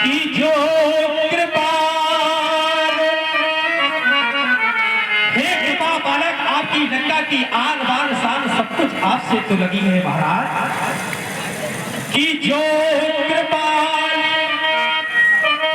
कि जो कृपा हे कृपा बालक आपकी लंका की आन बान शान सब कुछ आपसे तो लगी है महाराज कि जो कृपा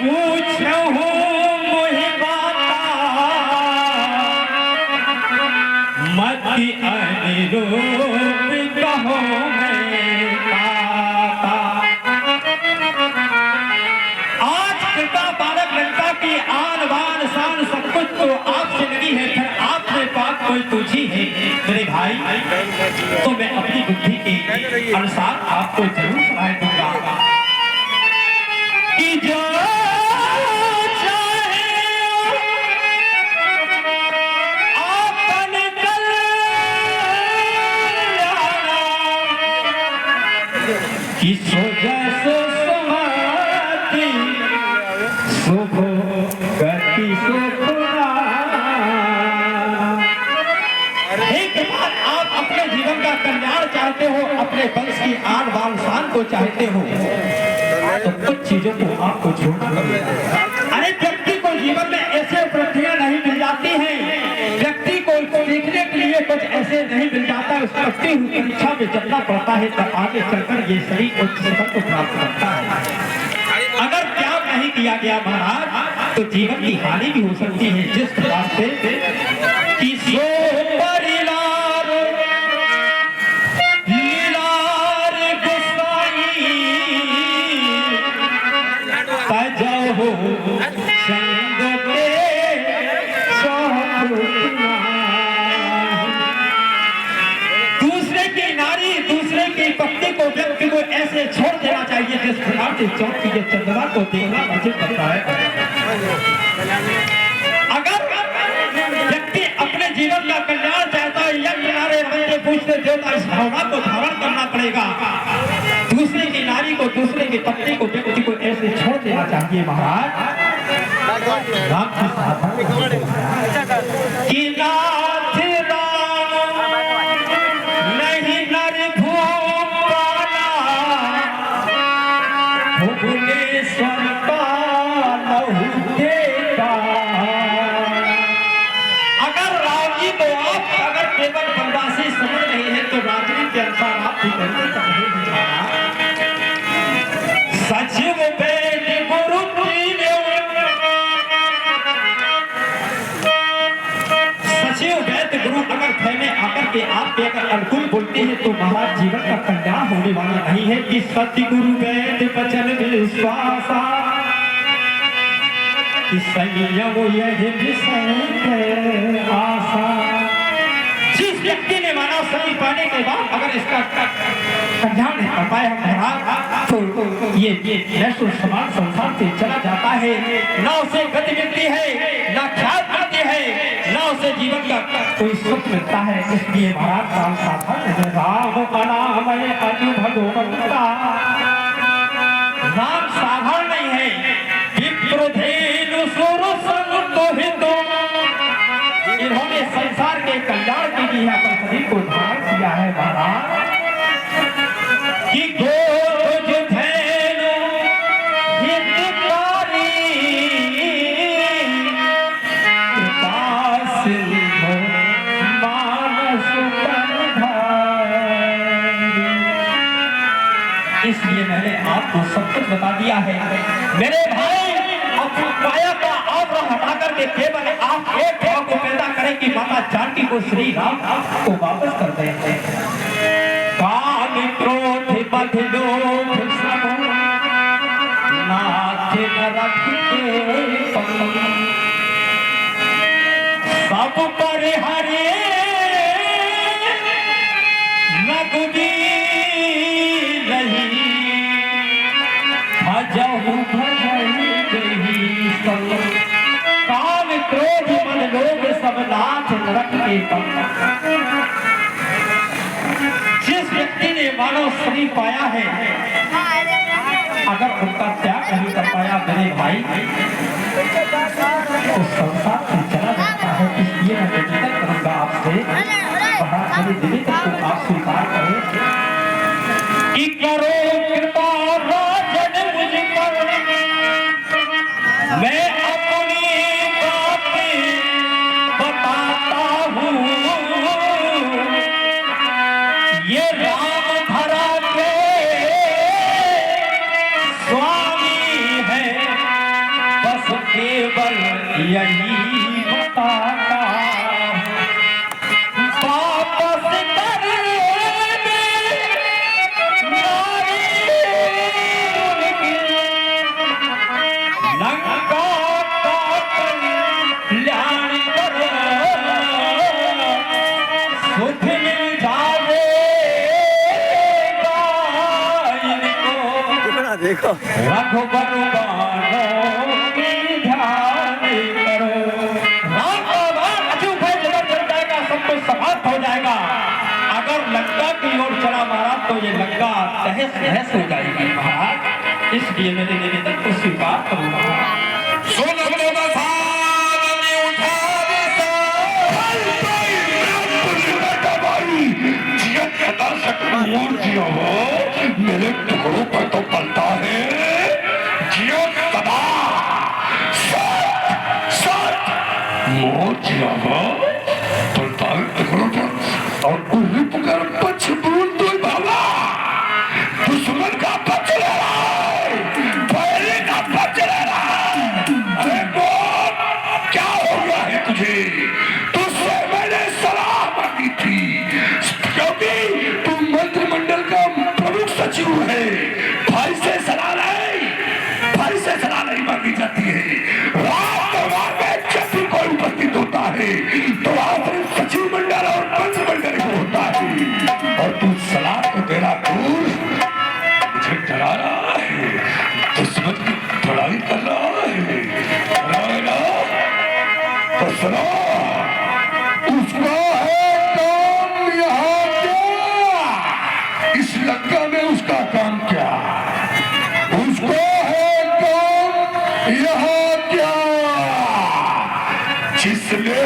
पूछूं मुहि बाता मति अनुरूप कहो मैं पाता। आज कृपा बालक लंका की आन बान शान सब कुछ तो आपसे लगी है, फिर आपने बात कोई तुझी है मेरे भाई, तो मैं अपनी बुद्धि के अनुसार आपको जरूर सलाह दूंगा कि जो कि सो जैसे समाधि शुभ गति सुखना। एक बार आप अपने जीवन का कल्याण चाहते हो, अपने वंश की आन बान शान को चाहते हो, तो कुछ चीजों को आपको छोड़ना पड़ेगा। अरे व्यक्ति को जीवन में ऐसे उपलब्धियां नहीं मिल जाती हैं, व्यक्ति को सीखने के लिए कुछ ऐसे नहीं मिल जाता है, उसको अपनी परीक्षा में चलना पड़ता है, तब आगे चलकर ये शरीर उच्च शिखर को प्राप्त करता है। अगर त्याग नहीं किया गया महाराज तो जीवन की हानि भी हो सकती है। जिस प्रकार से कि सो परिलार लीलार गुसाई तजहो संग के दूसरे की नारी दूसरे की पत्नी को व्यक्ति को ऐसे छोड़ देना चाहिए जिस प्रकार से चौथ की चंद्रमा को देखना उचित लगता है। अगर व्यक्ति अपने जीवन का कल्याण चाहता है, यज्ञ नारे मंत्र पूछते देवता, इस भावना को धारण करना पड़ेगा। दूसरे की नारी को दूसरे की पत्नी को व्यक्ति को ऐसे छोड़ देना चाहिए महाराज। राम की साधना कि नाथ राम नहीं नर भूपाला भुवनेश्वर का लहू देता। अगर राम जी को आप अगर केवल बनवासी समझ रहे हैं तो राजनीति के अनुसार आप भी करते सचिव वेद गुरु सचिव वैद्य गुरु अगर फैले आकर के आपके अगर अनुकूल बोलते हैं तो महाराज जीवन का कल्याण होने वाला नहीं है। कि सत्य गुरु वैद्य वचन विश्वासा कि संयम यही विषय आशा। जिस व्यक्ति ने मानव शरीर पाने के बाद अगर इसका कल्याण नहीं कर पाए महाराज तो ये नश्वर समान संसार से चला जाता है, न उसे गति मिलती है, न ख्याल मिलती है, न उसे जीवन का कोई सुख मिलता है। इसलिए महाराज राम साधन राम अनामय अनु भगवंता। राम साधारण नहीं है, विप्रधेनु सुर संतो हितो। इन्होंने संसार के कल्याण के लिए अपने शरीर को धारण किया है महाराज। कि गोज धेनु हितकारी कृपा सिंधु मानस इसलिए मैंने आपको सब कुछ बता दिया है मेरे भाई। अपनी काया का आवरण हटा करके केवल आप एक भाव को पैदा करें कि माता जानकी को श्री राम को वापस कर दें। काम क्रोध बध लोभ सब नाथ न रखते सब पर हरे रघुबीर नहीं भजहु भजहि देहि सब। काम क्रोध मन लोभ सब नाथ न रखते जिस व्यक्ति ने मानव शरीर पाया है अगर उनका त्याग नहीं कर पाया मेरे भाई तो संसार से चला जाता है। इसलिए मैं निवेदन करूंगा आपसे, महाराज मेरे निवेदन को आप रघुबर बाणों की ध्यान करो। राम का बाण अचूक है, जगह जल जाएगा, सब कुछ समाप्त हो जाएगा। अगर लंका की ओर चला महाराज तो ये लंका तहस नहस हो जाएगी महाराज, इसलिए मेरे निवेदन को स्वीकार करूंगा। मेरे टुकड़ों पर तो पलता है जियो सदा पलता है टुकड़ों पर और उन्हीं पुकार पक्ष बोल दो बाबा। दुश्मन का पक्ष ले रहा है, पहले का पक्ष ले रहा है। अरे बोल क्या हो गया है तुझे? तुझसे मैंने सलाह मांगी थी क्योंकि तुम मंत्रिमंडल का प्रमुख सचिव है। भाई से सलाह नहीं मांगी जाती है। राज दरबार में जब भी कोई उपस्थित होता है तो आखिर सचिव मंडल और मंत्रिमंडल को होता है, और तू सलाह को तेरा दूर मुझे डरा रहा है, दुश्मन की लड़ाई कर रहा है ना? तो सुनो, उसका है काम यहाँ क्या? इस लंका में उसका काम क्या? उसको है काम यहाँ क्या? जिसने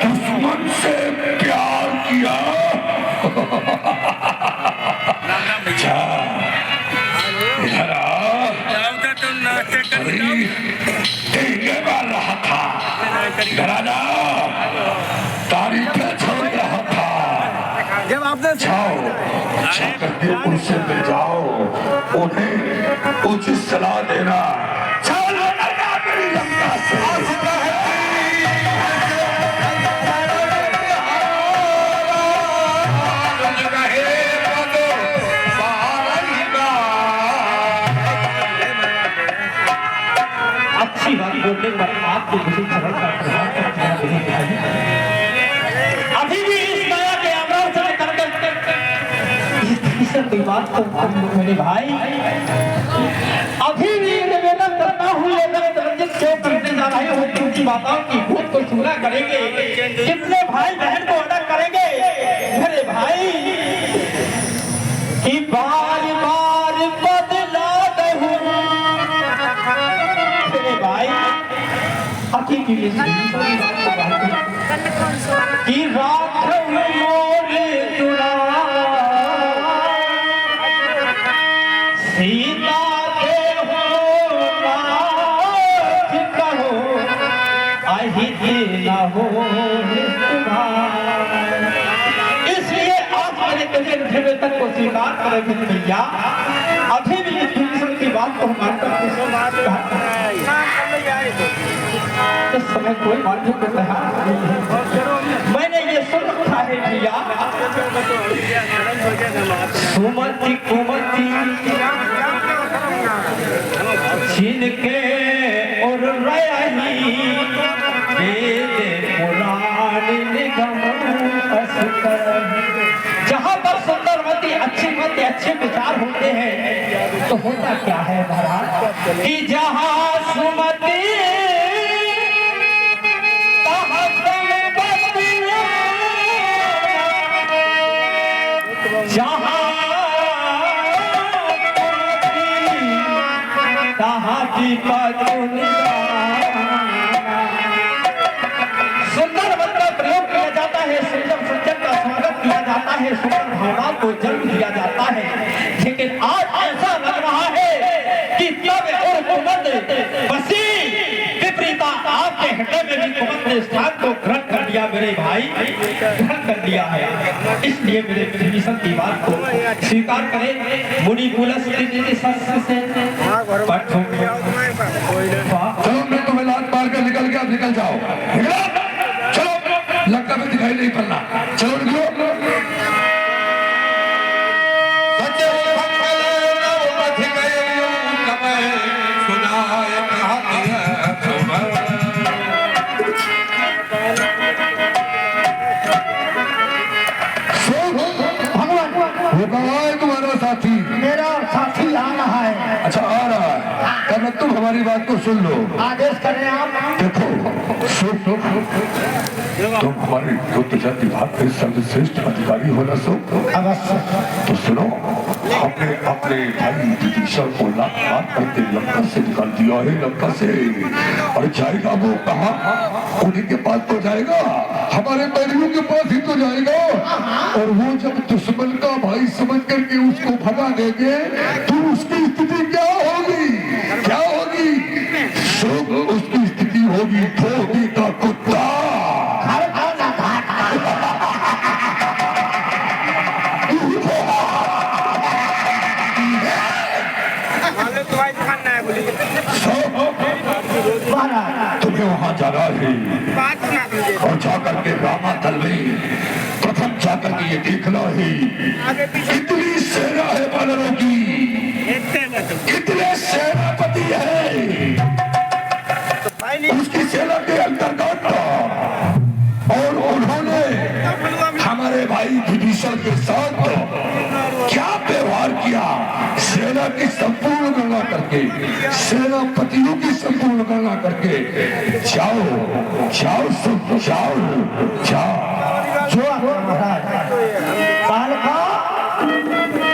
दुश्मन से प्यार किया अच्छा इधर देंगे मार रहा था, राजा तारीफें छोड़ रहा था। जब आपने करके उनसे मिल जाओ, उन्हें उचित सलाह देना। चलो लगा मेरी लंका से। अच्छी बात बोलने पर आपको किसी सरल का अभी भी इस माया के अमराव से करके कोई बात तो मेरे भाई अभी भी निवेदन करता हूँ, रंजित क्यों करने जा रहे हो? उनकी बातों की भूत को चूरा करेंगे, कितने भाई बहन को अलग करेंगे मेरे भाई कि बार बार बदला दहूं मेरे भाई। हकीकी कि राघव मोरे तुरा सीता के हो नाथ कहो अहित न हो इसलिए आप मेरे कहे तक को स्वीकार करें भैया। अभी भी इस की बात को इस समय कोई मानने को तैयार नहीं है। मैंने ये सुन रखा है भैया, सुमति कुमति जिनके और रही वेद पुराण निगम जहाँ पर सुंदरवती अच्छे विचार होते हैं तो होता क्या है महाराज कि जहाँ सुमति सुंदर वत का प्रयोग किया जाता है, सुंदर सज्जन का स्वागत किया जाता है, सुंदर भावना को जन्म दिया जाता है। लेकिन आज ऐसा लग रहा है कि तब और कुमद बसी विपरीता आपके हृदय में भी कुमद ने स्थान को ग्रहण कर लिया मेरे भाई, ग्रहण कर लिया है। इसलिए मेरे विभीषण की बात को स्वीकार करें। मुनि पुलस से चलो मैं तुम्हें लात मार कर निकल गया, निकल जाओ, चलो लंका में दिखाई नहीं पड़ना, चलो निकलो। भगवान तुम्हारा साथी, मेरा साथी आ रहा है। अच्छा हमारी बात को सुन लो। आदेश करें आप। देखो सुन, तुम हमारे युद्ध विभाग के सर्वश्रेष्ठ अधिकारी हो ना सो, अवश्य। तो सुनो, हमने अपने भाई विभीषण को लात मार करके लंका से निकाल दिया है, लंका से। और जाएगा वो कहाँ? उन्हीं के पास तो जाएगा, हमारे बैरियों के पास ही तो जाएगा। और वो जब दुश्मन का भाई समझ करके उसको भगा देंगे तो उसकी स्थिति क्या होगी? क्या होगी? शुभ उसकी स्थिति होगी धोबी का कुत्ता। तुम्हें वहां जाना है और जाकर के रामातल में प्रथम जाकर के ये देखना है कितनी सेना है वानरों की, कितने सेनापति है उसकी सेना के अंतर्गत। और उन्होंने हमारे भाई विभीषण के साथ क्या व्यवहार किया, सेना की संपूर्ण गणना करके, सेनापतियों की संपूर्ण गणना करके जाओ जाओ जाओ जाओ।